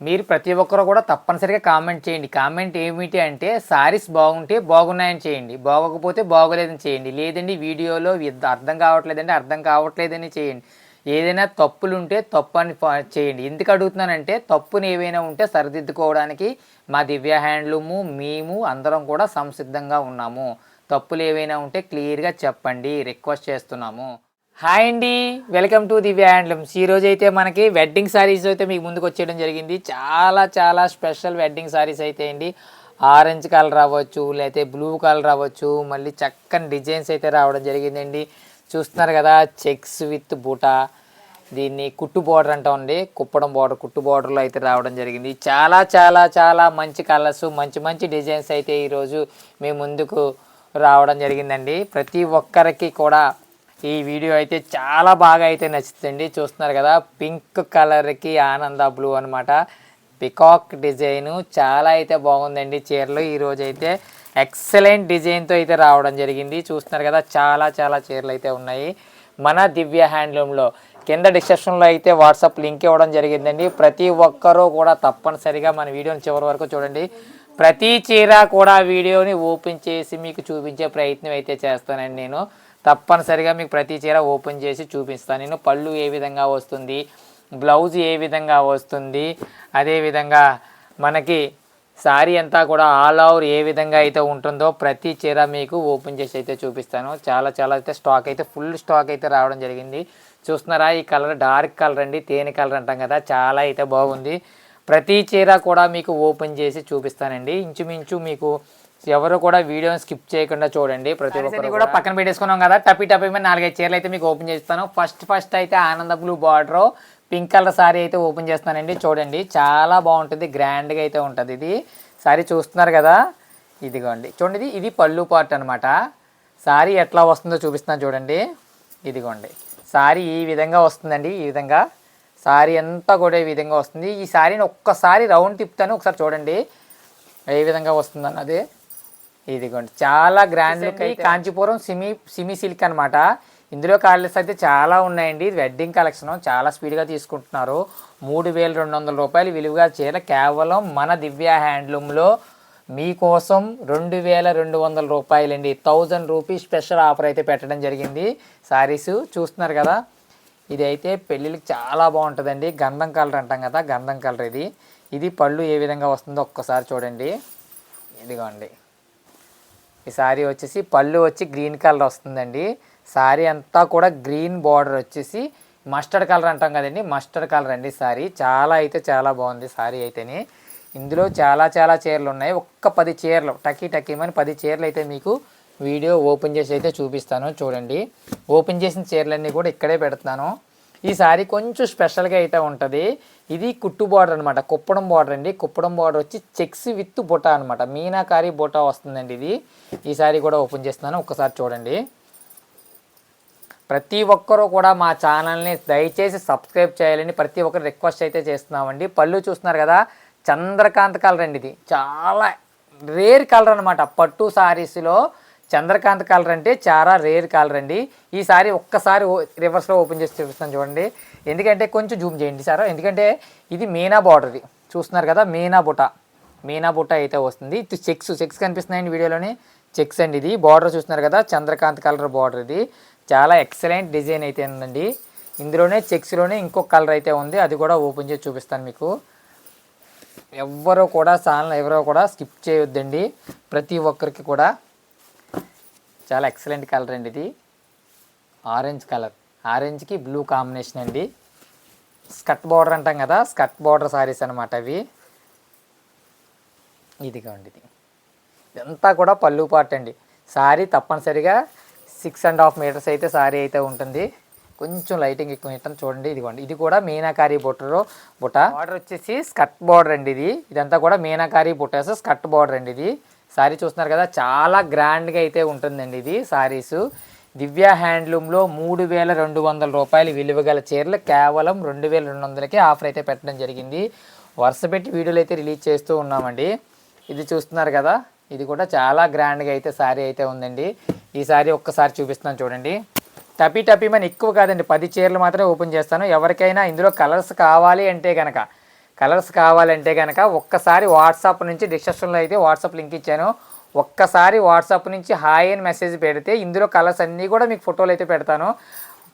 మీరు ప్రతి ఒక్కరు కూడా తప్పనిసరిగా కామెంట్ చేయండి. కామెంట్ ఏమిటి అంటే శారీస్ బాగుంటే బాగున్నాయని చేయండి, బాగోకపోతే బాగోలేదని చేయండి. లేదండి వీడియోలో అర్థం కావట్లేదంటే అర్థం కావట్లేదని చేయండి. ఏదైనా తప్పులుంటే తప్పు అని చేయండి. ఎందుకు అడుగుతున్నానంటే తప్పులు ఏవైనా ఉంటే సరిదిద్దుకోవడానికి మా దివ్య హ్యాండ్లూము మేము అందరం కూడా సంసిద్ధంగా ఉన్నాము. తప్పులు ఏవైనా ఉంటే క్లియర్గా చెప్పండి, రిక్వెస్ట్ చేస్తున్నాము. హాయ్ అండి, వెల్కమ్ టు దివ్య హ్యాండ్లూమ్స్. ఈరోజు అయితే మనకి వెడ్డింగ్ శారీస్ అయితే మీకు ముందుకు వచ్చేయడం జరిగింది. చాలా స్పెషల్ వెడ్డింగ్ శారీస్ అయితే అండి. ఆరెంజ్ కలర్ అవ్వచ్చు, లేకపోతే బ్లూ కలర్ అవ్వచ్చు, మళ్ళీ చక్కని డిజైన్స్ అయితే రావడం జరిగిందండి. చూస్తున్నారు కదా, చెక్స్ విత్ బూటా, దీన్ని కుట్టు బార్డర్ అంటామండి. కుప్పడం బార్డర్, కుట్టు బార్డర్లో అయితే రావడం జరిగింది. చాలా మంచి కలర్స్, మంచి డిజైన్స్ అయితే ఈరోజు మేము ముందుకు రావడం జరిగిందండి. ప్రతి ఒక్కరికి కూడా ఈ వీడియో అయితే చాలా బాగా అయితే నచ్చుతుంది. చూస్తున్నారు కదా, పింక్ కలర్కి ఆనంద బ్లూ అనమాట, పికాక్ డిజైను చాలా అయితే బాగుందండి. చీరలు ఈరోజు అయితే ఎక్సలెంట్ డిజైన్తో అయితే రావడం జరిగింది. చూస్తున్నారు కదా, చాలా చీరలు అయితే ఉన్నాయి మన దివ్య హ్యాండ్లూమ్లో. కింద డిస్క్రిప్షన్లో అయితే వాట్సాప్ లింక్ ఇవ్వడం జరిగిందండి. ప్రతి ఒక్కరూ కూడా తప్పనిసరిగా మన వీడియోని చివరి వరకు చూడండి. ప్రతి చీర కూడా వీడియోని ఓపెన్ చేసి మీకు చూపించే ప్రయత్నం అయితే చేస్తానండి. నేను తప్పనిసరిగా మీకు ప్రతి చీర ఓపెన్ చేసి చూపిస్తాను. నేను పళ్ళు ఏ విధంగా వస్తుంది, బ్లౌజ్ ఏ విధంగా వస్తుంది, అదేవిధంగా మనకి శారీ అంతా కూడా ఆల్ ఓవర్ ఏ విధంగా అయితే ఉంటుందో ప్రతి చీర మీకు ఓపెన్ చేసి అయితే చూపిస్తాను. చాలా అయితే స్టాక్ అయితే ఫుల్ స్టాక్ అయితే రావడం జరిగింది. చూస్తున్నారా, ఈ కలర్ డార్క్ కలర్ అండి, తేనె కలర్ అంటాం కదా, చాలా అయితే బాగుంది. ప్రతి చీర కూడా మీకు ఓపెన్ చేసి చూపిస్తానండి. ఇంచుమించు మీకు ఎవరు కూడా వీడియోని స్కిప్ చేయకుండా చూడండి. ప్రతి ఒక్కరు కూడా పక్కన పెట్టేసుకున్నాం కదా, టపీ మీద 4-5 చీరలు అయితే మీకు ఓపెన్ చేస్తాను. ఫస్ట్ అయితే ఆనంద blue border pink colour sorry అయితే ఓపెన్ చేస్తానండి. చూడండి, చాలా బాగుంటుంది, గ్రాండ్గా అయితే ఉంటుంది ఇది సారీ. చూస్తున్నారు కదా, ఇదిగోండి చూడండి, ఇది పళ్ళు పార్ట్ అనమాట. సారీ ఎట్లా వస్తుందో చూపిస్తాను చూడండి. ఇదిగోండి, సారీ ఈ విధంగా వస్తుందండి. ఈ విధంగా సారీ అంతా కూడా ఈ విధంగా వస్తుంది. ఈ సారీని ఒక్కసారి రౌండ్ తిప్పుతాను, ఒకసారి చూడండి ఏ విధంగా వస్తుంది అన్నది. ఇదిగోండి, చాలా grand look. Kanchipuram Simi silk అనమాట. ఇందులో కలర్స్ అయితే చాలా ఉన్నాయండి. ఇది వెడ్డింగ్ కలెక్షన్, చాలా స్పీడ్గా తీసుకుంటున్నారు. 3200 రూపాయలు విలువగా చీర కేవలం మన దివ్య హ్యాండ్లూమ్లో మీకోసం 2200 రూపాయలండి. 1000 రూపీస్ స్పెషల్ ఆఫర్ అయితే పెట్టడం జరిగింది. శారీస్ చూస్తున్నారు కదా, ఇది అయితే పెళ్ళిళ్ళకి చాలా బాగుంటుందండి. గంధం కలర్ అంటాం కదా, గంధం కలర్ ఇది. ఇది పళ్ళు ఏ విధంగా వస్తుందో ఒక్కసారి చూడండి. ఇదిగోండి, ఈ శారీ వచ్చేసి పళ్ళు వచ్చి గ్రీన్ కలర్ వస్తుందండి. శారీ అంతా కూడా గ్రీన్ బార్డర్ వచ్చేసి మస్టర్డ్ కలర్ అంటాం కదండి, మస్టర్డ్ కలర్ అండి శారీ. చాలా బాగుంది శారీ అయితేనే. ఇందులో చాలా చీరలు ఉన్నాయి. ఒక్క 10 చీరలు టకీమని 10 చీరలు అయితే మీకు వీడియో ఓపెన్ చేసి అయితే చూపిస్తాను చూడండి. ఓపెన్ చేసిన చీరలన్నీ కూడా ఇక్కడే పెడుతున్నాను. ఈ శారీ కొంచెం స్పెషల్గా అయితే ఉంటుంది. ఇది కుట్టు బార్డర్ అనమాట, కుప్పడం బార్డర్ అండి. కుప్పడం బార్డర్ వచ్చి చెక్స్ విత్ బుటా అనమాట, మీనాకారి బుటా వస్తుందండి ఇది. ఈ శారీ కూడా ఓపెన్ చేస్తున్నాను, ఒక్కసారి చూడండి. ప్రతి ఒక్కరూ కూడా మా ఛానల్ని దయచేసి సబ్స్క్రైబ్ చేయాలని ప్రతి ఒక్కరు రిక్వెస్ట్ అయితే చేస్తున్నామండి. పళ్ళు చూస్తున్నారు కదా, చంద్రకాంత్ కలర్ అండి. ఇది చాలా రేర్ కలర్ అనమాట. పట్టు శారీస్లో చంద్రకాంత్ కలర్ అంటే చాలా రేర్ కలర్ అండి. ఈ సారీ ఒక్కసారి రివర్స్లో ఓపెన్ చేసి చూపిస్తాను చూడండి. ఎందుకంటే కొంచెం జూమ్ చేయండి సార్, ఎందుకంటే ఇది మీనా బార్డర్ది. చూస్తున్నారు కదా, మీనా బుట్ట అయితే వస్తుంది. ఇది చెక్స్ కనిపిస్తున్నాయండి వీడియోలోని, చెక్స్ అండి. ఇది బార్డర్ చూస్తున్నారు కదా, చంద్రకాంత్ కలర్ బార్డర్. ఇది చాలా ఎక్సలెంట్ డిజైన్ అయితే ఉందండి. ఇందులోనే చెక్స్లోనే ఇంకొక కలర్ అయితే ఉంది, అది కూడా ఓపెన్ చేసి చూపిస్తాను మీకు. ఎవరో కూడా స్కిప్ చేయొద్దండి. ప్రతి ఒక్కరికి కూడా చాలా ఎక్సలెంట్ కలర్ అండి ఇది. ఆరెంజ్ కలర్, ఆరెంజ్కి బ్లూ కాంబినేషన్ అండి. స్కర్ట్ బార్డర్ అంటాం కదా, స్కర్ట్ బార్డర్ సారీస్ అనమాట అవి. ఇదిగోండి, ఇదంతా కూడా పళ్ళు పార్ట్ అండి. సారీ తప్పనిసరిగా 6.5 మీటర్స్ అయితే సారీ అయితే ఉంటుంది. కొంచెం లైటింగ్ ఎక్కువ ఇస్తాను చూడండి. ఇదిగోండి, ఇది కూడా మీనాకారి బుట్ట బార్డర్ వచ్చేసి స్కర్ట్ బార్డర్ అండి. ఇదంతా కూడా మీనాకారి బుట్టాస్ స్కర్ట్ బార్డర్ అండి. ఇది సారీ చూస్తున్నారు కదా, చాలా గ్రాండ్గా అయితే ఉంటుందండి ఇది సారీసు. దివ్య హ్యాండ్లూమ్లో 3200 రూపాయలు విలువ గల చీరలు కేవలం 2200కే ఆఫర్ అయితే పెట్టడం జరిగింది. వరుస పెట్టి వీడియోలు అయితే రిలీజ్ చేస్తూ ఉన్నామండి. ఇది చూస్తున్నారు కదా, ఇది కూడా చాలా గ్రాండ్గా అయితే శారీ అయితే ఉందండి. ఈ శారీ ఒక్కసారి చూపిస్తున్నాను చూడండి. టపీ మని ఎక్కువ కాదండి, 10 చీరలు మాత్రమే ఓపెన్ చేస్తాను. ఎవరికైనా ఇందులో కలర్స్ కావాలి అంటే కనుక కలర్స్ కావాలంటే కనుక ఒక్కసారి వాట్సాప్ నుంచి డిస్క్రిప్షన్లో అయితే వాట్సాప్ లింక్ ఇచ్చాను, ఒక్కసారి వాట్సాప్ నుంచి హాయ్ అని మెసేజ్ పెడితే ఇందులో కలర్స్ అన్నీ కూడా మీకు ఫోటోలు అయితే పెడతాను.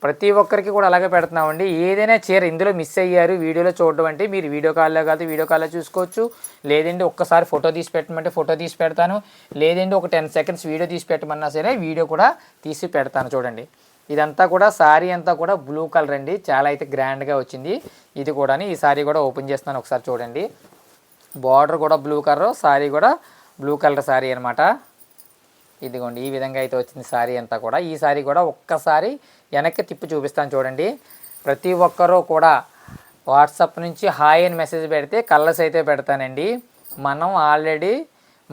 ప్రతి ఒక్కరికి కూడా అలాగే పెడుతున్నామండి. ఏదైనా చీర ఇందులో మిస్ అయ్యారు వీడియోలో చూడడం అంటే మీరు వీడియో కాల్లో కాదు వీడియో కాల్లో చూసుకోవచ్చు, లేదంటే ఒక్కసారి ఫోటో తీసి పెట్టమంటే ఫోటో తీసి పెడతాను, లేదంటే ఒక 10 సెకండ్స్ వీడియో తీసి పెట్టమన్నా సరే వీడియో కూడా తీసి పెడతాను. చూడండి ఇదంతా కూడా సారీ అంతా కూడా బ్లూ కలర్ అండి, చాలా అయితే గ్రాండ్గా వచ్చింది. ఇది కూడా ఈ సారీ కూడా ఓపెన్ చేస్తాను ఒకసారి చూడండి. బార్డర్ కూడా బ్లూ కలర్, సారీ కూడా బ్లూ కలర్ సారీ అనమాట. ఇదిగోండి ఈ విధంగా అయితే వచ్చింది సారీ అంతా కూడా. ఈ సారీ కూడా ఒక్కసారి వెనక్కి తిప్పి చూపిస్తాను చూడండి. ప్రతి ఒక్కరూ కూడా వాట్సాప్ నుంచి హాయ్ అని మెసేజ్ పెడితే కలర్స్ అయితే పెడతానండి. మనం ఆల్రెడీ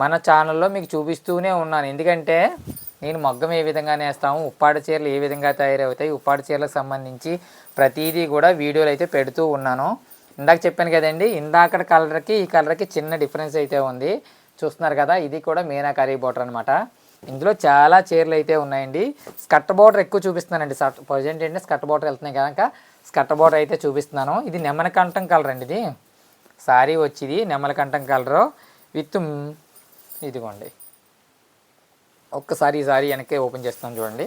మన ఛానల్లో మీకు చూపిస్తూనే ఉన్నాను, ఎందుకంటే నేను మగ్గం ఏ విధంగా నేస్తాము, ఉప్పాడ చీరలు ఏ విధంగా తయారవుతాయి, ఉప్పాడ చీరలకు సంబంధించి ప్రతిదీ కూడా వీడియోలు అయితే పెడుతూ ఉన్నాను. ఇందాక చెప్పాను కదండి, ఇందాక కలర్కి ఈ కలర్కి చిన్న డిఫరెన్స్ అయితే ఉంది, చూస్తున్నారు కదా. ఇది కూడా మీనాకారీ బోర్డర్ అనమాట. ఇందులో చాలా చీరలు అయితే ఉన్నాయండి. స్కర్ట్ బోర్డర్ ఎక్కువ చూపిస్తున్నానండి. ప్రజెంట్ ఏంటంటే స్కర్ట్ బోర్డర్ వెళ్తున్నాయి కనుక స్కర్ట్ బోర్డర్ అయితే చూపిస్తున్నాను. ఇది నెమలకంఠం కలర్ అండి, ఇది సారీ వచ్చింది నెమలకంఠం కలరు విత్ ఇదిగోండి. ఒక్కసారి ఈ సారీ వెనక్కి ఓపెన్ చేస్తాను చూడండి.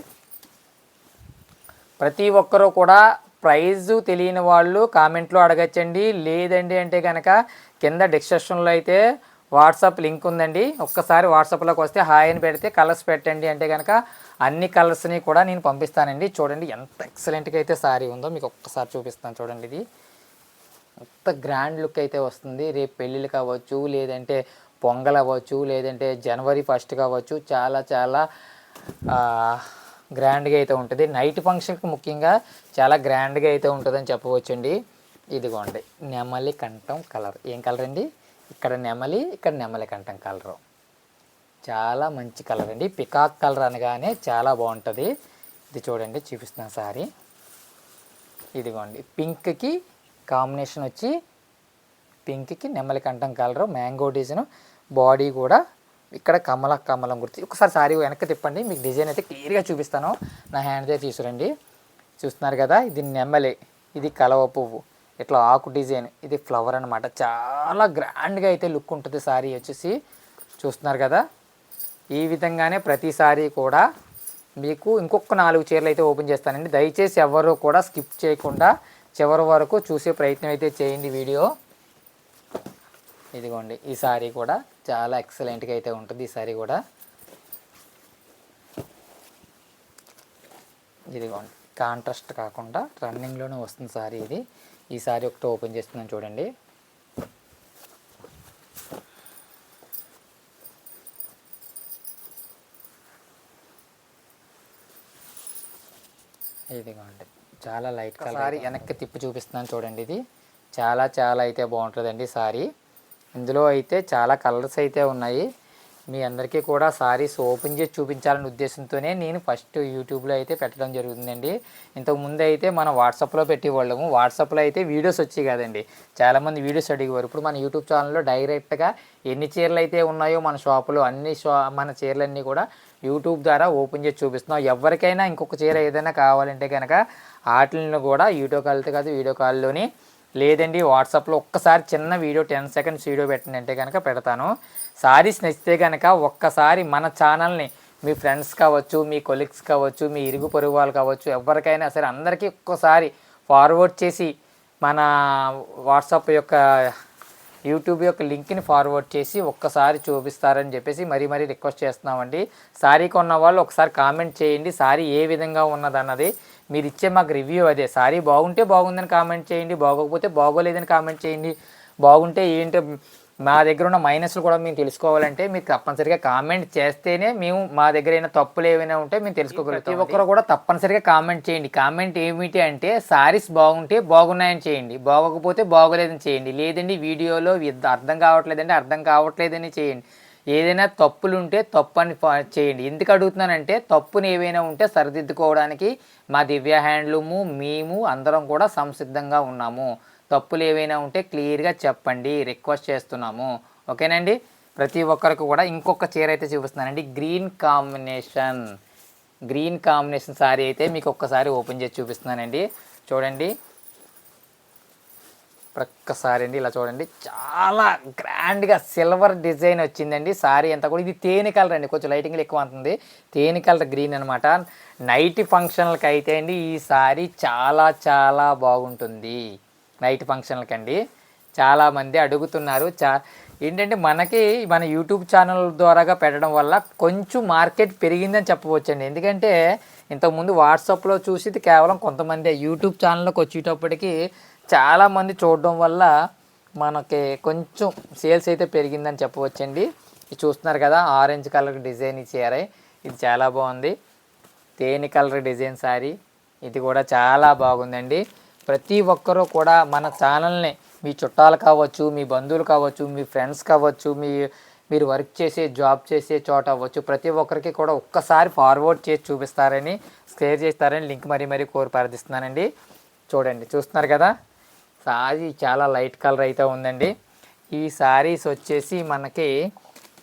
ప్రతి ఒక్కరూ కూడా ప్రైజు తెలియని వాళ్ళు కామెంట్లో అడగచ్చండి, లేదండి అంటే కనుక కింద డిస్క్రిప్షన్లో అయితే వాట్సాప్ లింక్ ఉందండి. ఒక్కసారి వాట్సాప్లోకి వస్తే హాయ్ అని పెడితే కలర్స్ పెట్టండి అంటే కనుక అన్ని కలర్స్ని కూడా నేను పంపిస్తానండి. చూడండి ఎంత ఎక్సలెంట్గా అయితే సారీ ఉందో మీకు ఒక్కసారి చూపిస్తాను చూడండి. ఇది ఎంత గ్రాండ్ లుక్ అయితే వస్తుంది. రేపు పెళ్ళిళ్ళు కావచ్చు, లేదంటే పొంగల్ అవ్వచ్చు, లేదంటే జనవరి 1 కావచ్చు, చాలా చాలా గ్రాండ్గా అయితే ఉంటుంది. నైట్ ఫంక్షన్కి ముఖ్యంగా చాలా గ్రాండ్గా అయితే ఉంటుందని చెప్పవచ్చండి. ఇదిగోండి నెమలి కంఠం కలర్, ఏం కలర్ అండి, ఇక్కడ నెమలి ఇక్కడ నెమలి కంఠం కలరు, చాలా మంచి కలర్ అండి. పికాక్ కలర్ అనగానే చాలా బాగుంటుంది. ఇది చూడండి చూపిస్తున్నాను సారీ. ఇదిగోండి పింక్కి కాంబినేషన్ వచ్చి పింక్కి నెమలి కంఠం కలరు, మ్యాంగో డిజైన్, బాడీ కూడా ఇక్కడ కమలం గుర్తు. ఒకసారి సారీ వెనక్కి తిప్పండి, మీకు డిజైన్ అయితే క్లియర్గా చూపిస్తాను. నా హ్యాండ్తో తీసుకురండి. చూస్తున్నారు కదా, ఇది నెమలి, ఇది కలవ పువ్వు, ఇట్లా ఆకు డిజైన్, ఇది ఫ్లవర్ అనమాట. చాలా గ్రాండ్గా అయితే లుక్ ఉంటుంది సారీ వచ్చేసి. చూస్తున్నారు కదా, ఈ విధంగానే ప్రతి సారీ కూడా మీకు ఇంకొక 4 చీరలు అయితే ఓపెన్ చేస్తానండి. దయచేసి ఎవరు కూడా స్కిప్ చేయకుండా చివరి వరకు చూసే ప్రయత్నం అయితే చేయండి వీడియో. ఇదిగోండి ఈ సారీ కూడా చాలా ఎక్సలెంట్గా అయితే ఉంటుంది. ఈ సారీ కూడా ఇదిగోండి కాంట్రాస్ట్ కాకుండా రన్నింగ్లోనే వస్తుంది సారీ ఇది. ఈ సారీ ఒకటి ఓపెన్ చేస్తున్నాను చూడండి. ఇదిగోండి చాలా లైట్ కలర్. సారీ వెనక్కి తిప్పి చూపిస్తున్నాను చూడండి. ఇది చాలా చాలా అయితే బాగుంటుందండి సారీ. ఇందులో అయితే చాలా కలర్స్ అయితే ఉన్నాయి. మీ అందరికీ కూడా సారీస్ ఓపెన్ చేసి చూపించాలనే ఉద్దేశంతోనే నేను ఫస్ట్ యూట్యూబ్లో అయితే పెట్టడం జరుగుతుందండి. ఇంతకుముందు అయితే మనం వాట్సాప్లో పెట్టేవాళ్ళము. వాట్సాప్లో అయితే వీడియోస్ వచ్చాయి కదండి, చాలామంది వీడియోస్ అడిగేవారు. ఇప్పుడు మన యూట్యూబ్ ఛానల్లో డైరెక్ట్గా ఎన్ని చీరలు అయితే ఉన్నాయో మన షాపులో మన చీరలన్నీ కూడా యూట్యూబ్ ద్వారా ఓపెన్ చేసి చూపిస్తున్నాం. ఎవరికైనా ఇంకొక చీర ఏదైనా కావాలంటే కనుక వాటిని కూడా యూట్యూబ్ కాల్తో కాదు వీడియో కాల్లోని, లేదండి వాట్సాప్లో ఒక్కసారి చిన్న వీడియో 10 సెకండ్స్ వీడియో పెట్టండి అంటే కనుక పెడతాను. సారీస్ నచ్చితే కనుక ఒక్కసారి మన ఛానల్ని మీ ఫ్రెండ్స్ కావచ్చు, మీ కొలీగ్స్ కావచ్చు, మీ ఇరుగు పొరుగు వాళ్ళు కావచ్చు, ఎవరికైనా సరే అందరికీ ఒక్కసారి ఫార్వర్డ్ చేసి మన వాట్సాప్ యొక్క యూట్యూబ్ యొక్క లింక్ని ఫార్వర్డ్ చేసి ఒక్కసారి చూపిస్తారని చెప్పేసి మరీ రిక్వెస్ట్ చేస్తున్నామండి. సారీ కొన్న వాళ్ళు ఒకసారి కామెంట్ చేయండి, సారీ ఏ విధంగా ఉన్నదన్నది. మీరు ఇచ్చే మాకు రివ్యూ అదే. సారీ బాగుంటే బాగుందని కామెంట్ చేయండి, బాగోకపోతే బాగోలేదని కామెంట్ చేయండి. బాగుంటే ఏంటో మా దగ్గర ఉన్న మైనస్లు కూడా మేము తెలుసుకోవాలంటే మీరు తప్పనిసరిగా కామెంట్ చేస్తేనే మేము మా దగ్గర అయినా తప్పులు ఏమైనా ఉంటే మేము తెలుసుకోగలుగుతాం. ప్రతి ఒక్కరు కూడా తప్పనిసరిగా కామెంట్ చేయండి. కామెంట్ ఏమిటి అంటే సారీస్ బాగుంటే బాగున్నాయని చేయండి, బాగోకపోతే బాగోలేదని చేయండి, లేదండి వీడియోలో అర్థం కావట్లేదని చేయండి. ఏదైనా తప్పులు ఉంటే తప్పు అని చేయండి. ఎందుకు అడుగుతున్నానంటే తప్పుని ఏవైనా ఉంటే సరిదిద్దుకోవడానికి మా దివ్య హ్యాండ్లూము మేము అందరం కూడా సంసిద్ధంగా ఉన్నాము. తప్పులు ఏవైనా ఉంటే క్లియర్గా చెప్పండి, రిక్వెస్ట్ చేస్తున్నాము. ఓకేనండి. ప్రతి ఒక్కరికి కూడా ఇంకొక చీర అయితే చూపిస్తున్నానండి. గ్రీన్ కాంబినేషన్ సారీ అయితే మీకు ఒక్కసారి ఓపెన్ చేసి చూపిస్తున్నానండి. చూడండి ఒక్కసారి అండి ఇలా చూడండి, చాలా గ్రాండ్గా సిల్వర్ డిజైన్ వచ్చిందండి. సారీ అంతా కూడా ఇది తేనె కలర్ అండి, కొంచెం లైటింగ్లో ఎక్కువ ఉంటుంది. తేనె కలర్ గ్రీన్ అనమాట. నైట్ ఫంక్షన్లకి అయితే అండి ఈ సారీ చాలా చాలా బాగుంటుంది. నైట్ ఫంక్షన్లకి అండి చాలామంది అడుగుతున్నారు. ఏంటంటే మనకి మన యూట్యూబ్ ఛానల్ ద్వారాగా పెట్టడం వల్ల కొంచెం మార్కెట్ పెరిగిందని చెప్పవచ్చండి. ఎందుకంటే ఇంతకుముందు వాట్సాప్లో చూసి కేవలం కొంతమంది, యూట్యూబ్ ఛానల్లోకి వచ్చేటప్పటికి చాలామంది చూడడం వల్ల మనకి కొంచెం సేల్స్ అయితే పెరిగిందని చెప్పవచ్చండి. ఇది చూస్తున్నారు కదా, ఆరెంజ్ కలర్ డిజైన్ ఇచ్చారు, ఇది చాలా బాగుంది. తేనె కలర్ డిజైన్ సారీ, ఇది కూడా చాలా బాగుందండి. ప్రతి ఒక్కరూ కూడా మన ఛానల్ని మీ చుట్టాలు కావచ్చు, మీ బంధువులు కావచ్చు, మీ ఫ్రెండ్స్ కావచ్చు, మీరు వర్క్ చేసే జాబ్ చేసే చోట అవ్వచ్చు, ప్రతి ఒక్కరికి కూడా ఒక్కసారి ఫార్వర్డ్ చేసి చూపిస్తారని, షేర్ చేస్తారని లింక్ మరీ కోరి ప్రార్థిస్తున్నానండి. చూడండి, చూస్తున్నారు కదా, సారీ చాలా లైట్ కలర్ అయితే ఉందండి. ఈ సారీస్ వచ్చేసి మనకి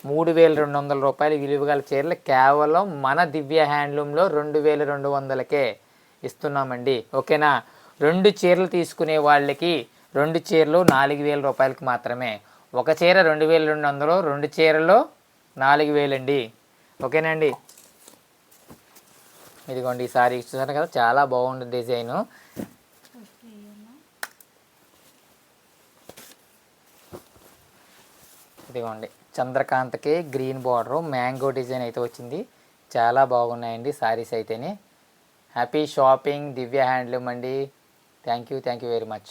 3200 రూపాయలు విలువ గల చీరలు కేవలం మన దివ్య హ్యాండ్లూమ్లో 2200కే ఇస్తున్నామండి. ఓకేనా, 2 చీరలు తీసుకునే వాళ్ళకి 2 చీరలు 4000 రూపాయలకి మాత్రమే. ఒక చీర 2200, 2 చీరలు 4000 అండి. ఓకేనా అండి. ఇదిగోండి ఈ సారీ చూసారు కదా, చాలా బాగుంది డిజైను. ఇదిగోండి చంద్రకాంతకి గ్రీన్ బార్డరు, మ్యాంగో డిజైన్ అయితే వచ్చింది. చాలా బాగున్నాయండి సారీస్ అయితేనే. హ్యాపీ షాపింగ్ దివ్య హ్యాండ్లూమ్ అండి. Thank you very much.